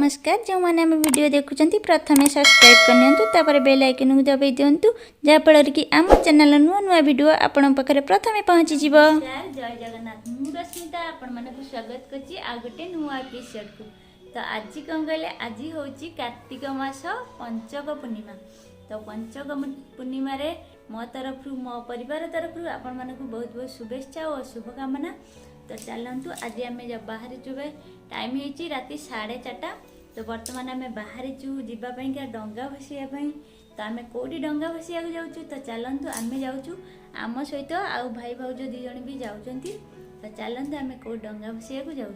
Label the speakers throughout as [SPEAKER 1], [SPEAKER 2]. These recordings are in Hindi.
[SPEAKER 1] नमस्कार। जो मैंने आम वीडियो देखुं प्रथम सब्सक्राइब करनी बेल आइकन को दबाई दिंतु जहाँफल कि आम चैनल नुआ नुआ वीडियो आपण पाखे प्रथम पहुँची जय जगन्नाथ मु रश्मिता आपण मानक स्वागत करछि आ गोटे नुआ एपिसोड को। तो आज कौन कहले आज हूँ कार्तिक मास पंचक पूर्णिमा। तो पंचक पूर्णिमा मो तरफ मो परिवार तरफ आपण मानक बहुत बहुत शुभेच्छा और शुभकामना। तो चलतु आज आम बाहर चुबे टाइम हो राति 4:30। तो बर्तमान आम बाहर जावाई डंगा भसाइवाई। तो आम कौटी डंगा भसा जाऊँ तो चलतु आम जाऊँ आम सहित आउ भाई भाउज दी जन भी जाऊँच। तो चलतु आम कौ डंगा भसा जाऊँ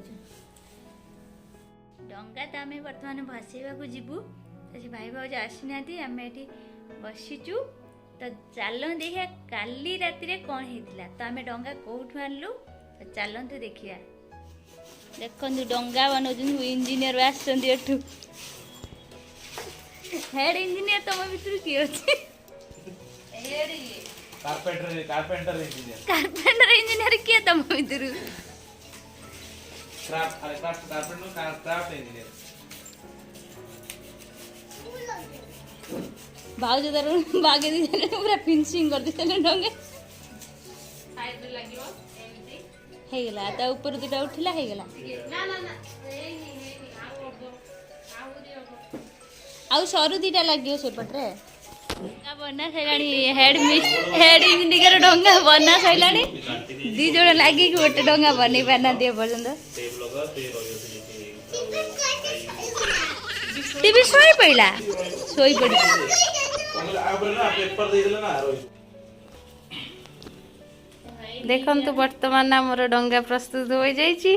[SPEAKER 1] डंगा। तो आम बर्तमान भसैवा जीवु। तो से भाई भाउज आसीना आम ये बसीचु। तो चल देखिए काली राति कौन होता। तो आम डंगा कौटू आनलु तो चलतु देखिए। देखु डंगा बनाऊँ इंजीनियर आसू हेड इंजीनियर तुम भर किए अच्छे
[SPEAKER 2] कारपेंटर
[SPEAKER 1] इंजीनियर किए तुम भर भाज तार बागे पूरा फिनिशिंग कर देते डंगे हेगला ता ऊपर दुटा उठिला हेगला आउ सरू दीटा लगे सेपटे बना सारी हेड इंजीनियर डंगा बना सारा दी जन लगे गोटे डंगा बन पाना दिए पर्यंत टीवी शोई पड़ा शोई पड़ी। देखंतु वर्तमान आमर डंगा प्रस्तुत हो जाइए।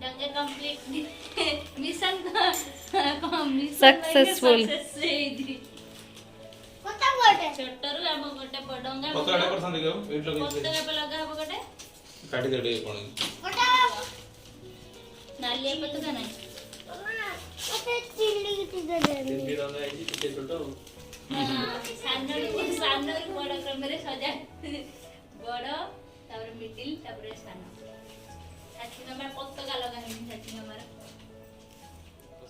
[SPEAKER 1] डंगा कंप्लीट मिशन सक्सेसफुल छोटरू आम गोटे डंगा पतला करसन देखो एट लगे पतला लगा हबो गोटे काटी दे कोन नालिया पतला नहीं ओते चिल्ली की दे चिल्ली डंगा आइजी टिके छोटो सानो बड़ क्रम रे सजा बड़ तापर मिडिल तापर सानो छाती नंबर पतका लगा है छाती नंबर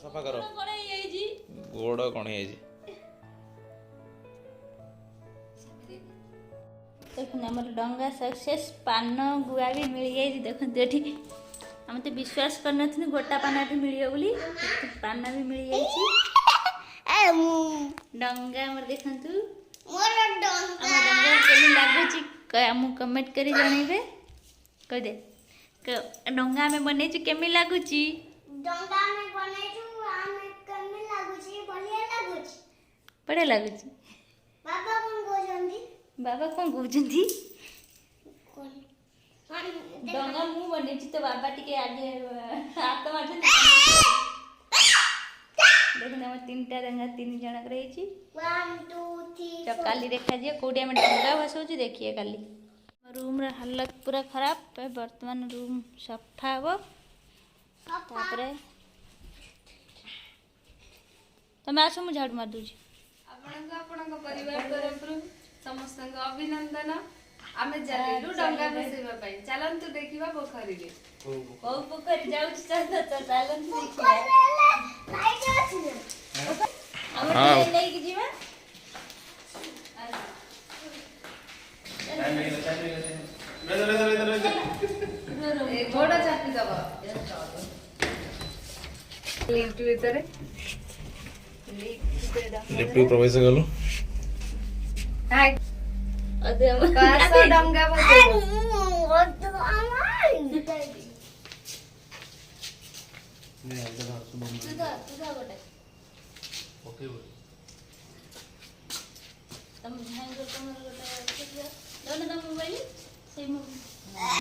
[SPEAKER 1] सफा करो कोन ये जी गोड़ कोन है जी। देखो हमर डंगा सक्सेस पान गुआ भी मिल गई। देखो ये हम तो विश्वास करन गोटा पाना भी मिलियो बोली पाना भी मिल गई डंगा हमर देखंतु मोर डंगा केनी लागुची हम कमेंट करी जणैबे कह दे डंगा में बनै छु केमी लागुची डंगा में बनै छु हम केमी लागुची बढ़िया लागुची बाबा कौन कहउछंती डंगा मु बनै छु तो बाबा टिके आगे हाथ मारछन। देखो हम तीनटा डंगा तीन जन रही 1 2 3 तो काली देखा जे कोडी हम डंगा भसौ छु देखिए काली रूम रे हालत पूरा खराब पे वर्तमान रूम सफा हो तापरे तमे आसो मु झाड़ू मार दूची
[SPEAKER 3] आपन परिवार तरफ समस्त अभिनंदन। आमे जालु डंगा बसेबा पई चलंतु देखिबा पोखरी रे
[SPEAKER 1] को पोखरी जाउ चल तो चलंतु देखिबा लाइट अछि हम ले के जीवा
[SPEAKER 3] ए घोड़ा चापी दबा लिफ्ट भीतर
[SPEAKER 2] लिफ्ट प्रवेश करू
[SPEAKER 3] हाय
[SPEAKER 1] अदे हम
[SPEAKER 3] कासा डंगा बसेबो
[SPEAKER 1] तुदा गोटे
[SPEAKER 2] ओके
[SPEAKER 1] तम झांग तमर गोटे दोन तम मोबाइल से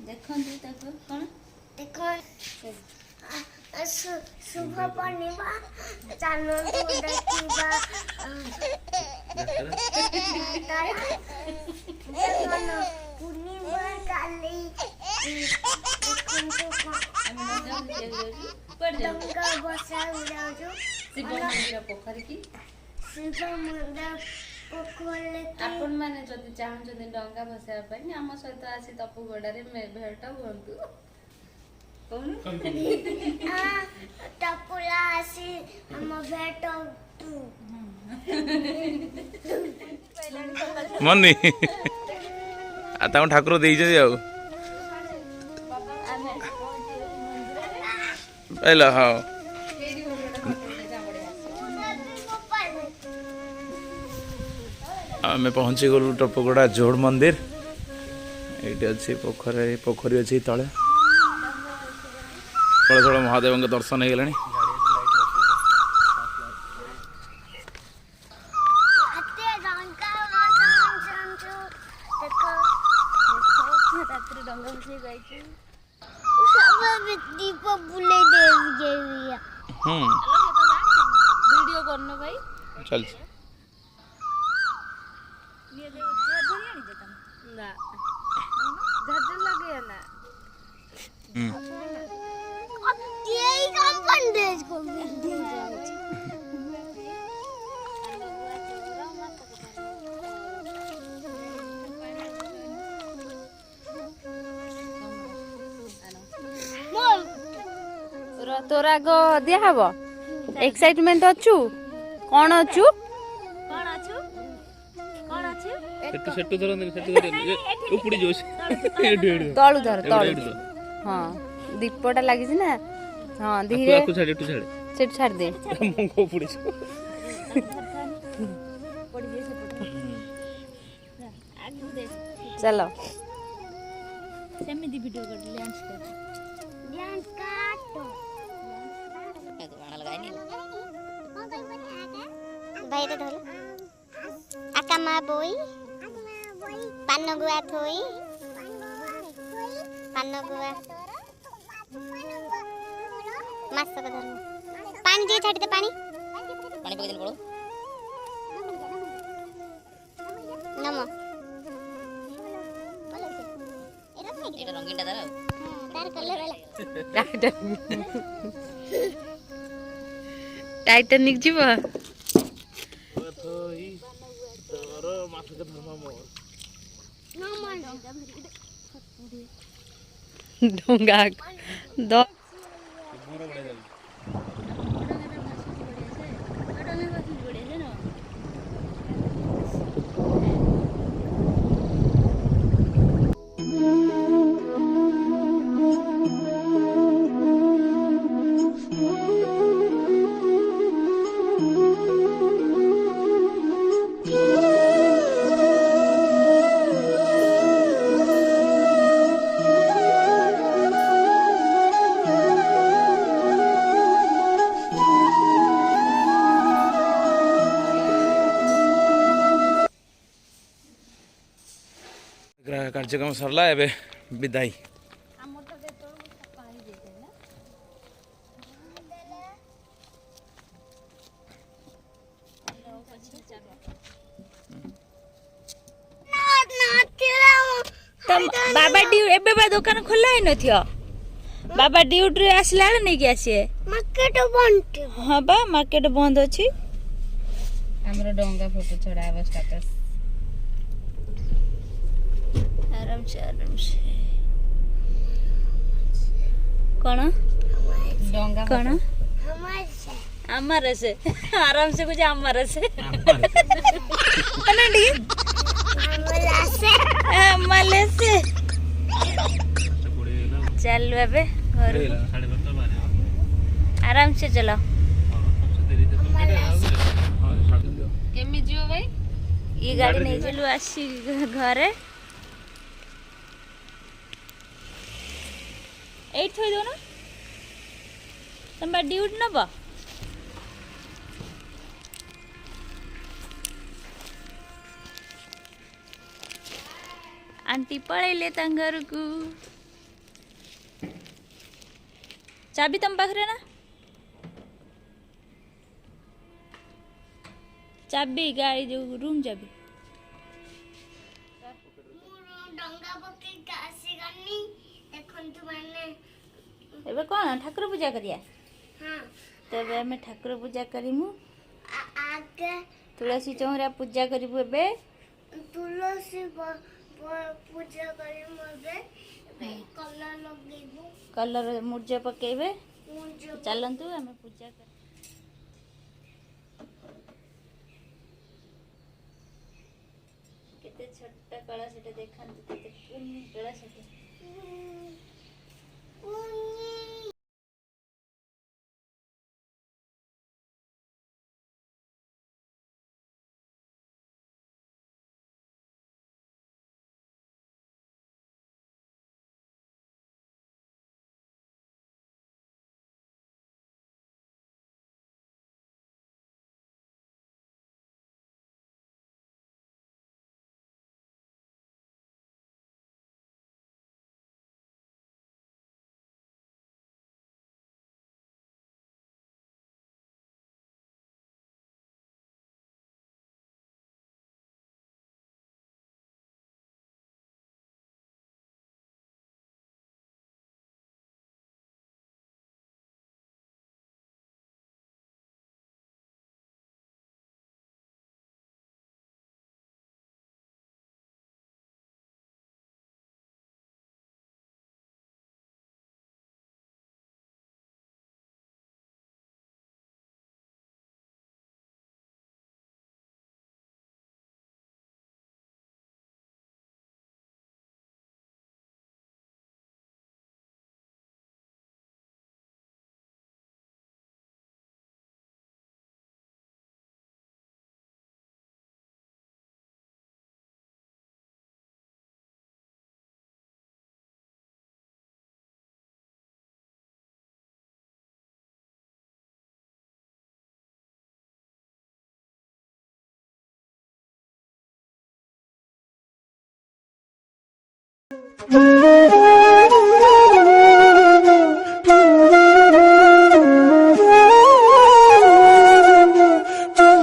[SPEAKER 1] देखन दे तक कोन देखो शुभ पूर्णिमा चालो तो देखिबा पूर्णिमा काली डंगा बसा उड़ाजो
[SPEAKER 3] शिव मंदिर पोखरी की
[SPEAKER 1] शिव मंदिर पोखरी
[SPEAKER 3] आपण माने जदि चाहन जदि डंगा भसाया पई हम सहित आसी तपुगडा रे भेट हुंतु कोन
[SPEAKER 1] टप
[SPEAKER 2] ମନି ଆଉ ତାଙ୍କୁ ଠାକୁର ଦେଇଛନ୍ତି ଆଉ ପାଇଲ ହଁ ଆମେ ପହଞ୍ଚିଗଲୁ ଟପଗୋଡ଼ା ଜୋଡ଼ ମନ୍ଦିର ଏଇଠି ଅଛି ପୋଖରୀ ଅଛି ତଳେ ତଳେ ତଳେ ମହାଦେବଙ୍କ ଦର୍ଶନ ହେଇଗଲାଣି
[SPEAKER 4] दीप बुले देवी
[SPEAKER 3] वीडियो करना भाई
[SPEAKER 2] चल
[SPEAKER 3] ना झाझर लगे ना
[SPEAKER 4] यही काम पंडेज को
[SPEAKER 3] तोर आग दिया हब एक्साइटमेंट अच्छु कौन अच्छु
[SPEAKER 2] सेटू धरन सेटू धर उपड़ी जोश
[SPEAKER 3] तळु धर तळु हां दीपटा लागि छी ना हां धीरे
[SPEAKER 2] आपको छाड़ टू छाड़
[SPEAKER 3] सेट छाड़ दे
[SPEAKER 2] मंगो उपड़ी
[SPEAKER 3] चलो
[SPEAKER 1] ସେମିତି ଭିଡ଼ିଓ କରି ଡ୍ୟାନ୍ସ କର
[SPEAKER 4] डांस काटो भाई रे धोल आकामा बोई पान गुआ थोई पान गुआ मास का धर्म पानी दिए छाड़ी दे पानी पानी पके दिन पड़ो नमो एटा रंगीन दा तार कलर वाला
[SPEAKER 3] टाइटैनिक जीव
[SPEAKER 2] तोर मास के धर्म मोर
[SPEAKER 3] डोंगा दो
[SPEAKER 2] କାର୍ଯ୍ୟକ୍ରମ ସରିଲା ଏବେ ବିଦାୟ
[SPEAKER 1] बाबा ड्यू एबे बा दुकान खोला है नथियो बाबा ड्यूटी आसला बेले नहीं कि आसीए
[SPEAKER 4] मार्केट बंद
[SPEAKER 1] हां बा मार्केट बंद अछि
[SPEAKER 3] हमरो डोंगा फोटो चढ़ाबो स्टेटस
[SPEAKER 1] आराम से कौन
[SPEAKER 3] डोंगा
[SPEAKER 1] कौन
[SPEAKER 4] हमारे से
[SPEAKER 1] हमारे से आराम से कुछ हमारे से कनाडी हमारे से चल बेबे घर आराम से चलो
[SPEAKER 3] केमी जियो भाई
[SPEAKER 1] ये गाड़ी नहीं चलू आसी घरे एट थोई दो ना तुम ड्यूटी नब आंटी पळेले घर को चाबी तुम पाखरे ना चाबी गाड़ी जो रूम चाबी
[SPEAKER 4] डंगा पके कासी गनी देखंतु माने
[SPEAKER 1] एबे कौन ठाकुर पूजा करिया
[SPEAKER 4] हां
[SPEAKER 1] तबे हमें ठाकुर पूजा करिमु
[SPEAKER 4] आगे
[SPEAKER 1] तुलसी चौरा पूजा करिबु एबे
[SPEAKER 4] तुलसी पूजा करी मबे कलर लगेबो
[SPEAKER 1] कलर मुर्जा पकेबे
[SPEAKER 4] मुझे
[SPEAKER 1] चलंतु हमें पूजा कर ଛୋଟ କଳସଟେ ଦେଖନ୍ତୁ କେତେ କୁନି କଳସଟେ।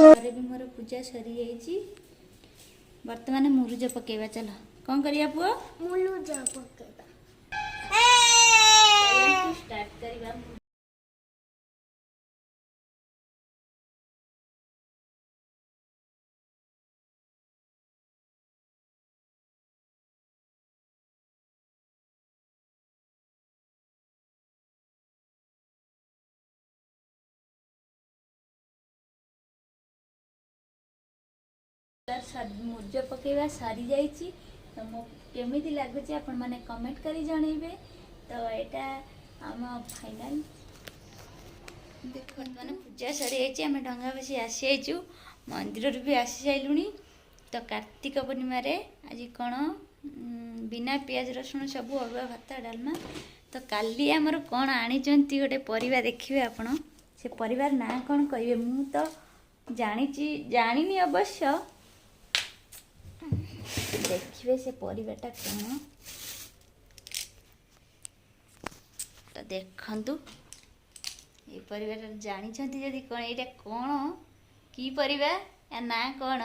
[SPEAKER 1] ଘରେ ବି ମୋର ପୂଜା ସରିଯାଇଛି। ବର୍ତ୍ତମାନ ମୁରୁଜ ପକେଇବା। ଚାଲ କ'ଣ କରିବା ପୁଅ?
[SPEAKER 4] ମୁରୁଜ ପକେଇବା।
[SPEAKER 1] ଷ୍ଟାର୍ଟ କରିବା। ମୁରୁଜ ପକେଇବା ସରିଯାଇଛି। ତ ମୁଁ କେମିତି ଲାଗୁଛି ଆପଣମାନେ କମେଣ୍ଟ କରି ଜଣେଇବେ। ତ ଏଇଟା ଆମ ଫାଇନାଲ। ଦେଖନ୍ତୁ ମାନେ ପୂଜା ସରିଯାଇଛି। ଆମେ ଡଙ୍ଗା ବସି ଆସିଯାଇଛୁ। ମନ୍ଦିରରୁ ବି ଆସି ସାରିଲୁଣି। ତ କାର୍ତ୍ତିକ ପୂର୍ଣ୍ଣିମାରେ ଆଜି କ'ଣ ବିନା ପିଆଜ ରସୁଣ ସବୁ ଅରୁଆ ଭାତ ଡାଲମା। ତ କାଲି ଆମର କ'ଣ ଆଣିଛନ୍ତି ଗୋଟେ ପରିବା ଦେଖିବେ ଆପଣ। ସେ ପରିବାର ନାଁ କ'ଣ କହିବେ? ମୁଁ ତ ଜାଣିନି ଅବଶ୍ୟ। ଦେଖିବେ ସେ ପରିବାଟା କ'ଣ। ତ ଦେଖନ୍ତୁ ଏ ପରିବାଟା ଜାଣିଛନ୍ତି ଯଦି କ'ଣ ଏଇଟା କ'ଣ କି ପରିବା, ୟା ନାଁ କ'ଣ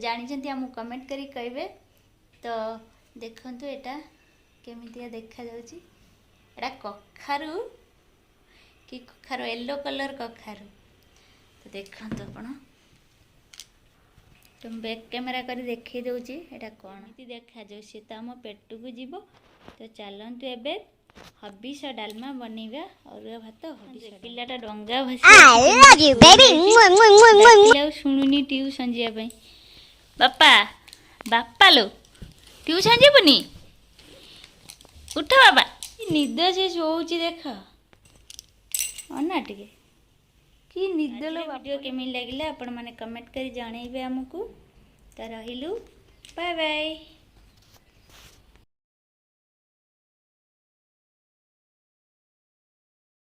[SPEAKER 1] ଜାଣିଛନ୍ତି ଆମକୁ କମେଣ୍ଟ କରି କହିବେ। ତ ଦେଖନ୍ତୁ ଏଇଟା କେମିତିଆ ଦେଖାଯାଉଛି। ଏଇଟା କଖାରୁ କି କଖାରୁ, ୟେଲୋ କଲର୍ କଖାରୁ। ତ ଦେଖନ୍ତୁ ଆପଣ, ତ ମୁଁ ବ୍ୟାକ୍ କ୍ୟାମେରା କରି ଦେଖେଇ ଦେଉଛି ଏଇଟା କ'ଣ ଏମିତି ଦେଖାଯାଉଛି। ସେ ତ ଆମ ପେଟକୁ ଯିବ। ତ ଚାଲନ୍ତୁ ଏବେ ହବିଷ ଡାଲମା ବନେଇବା। ଅରୁଆ ଭାତ ହବିଷ। ପିଲାଟା ଡଙ୍ଗା ଭସା ଆଉ ଶୁଣୁନି ଟିଉସନ୍ ଯିବା ପାଇଁ। ବାପା ଲୋ ଟିଉସନ୍ ଯିବୁନି? ଉଠ ବାବା। ନିଦ ସେ ଶୋଉଛି ଦେଖ। ଅନା ଟିକେ କି ନିଦ ଲୋ। ଭିଡ଼ିଓ କେମିତି ଲାଗିଲା ଆପଣମାନେ କମେଣ୍ଟ କରି ଜଣେଇବେ ଆମକୁ। ତ ରହିଲୁ, ବାଏ ବାଏ।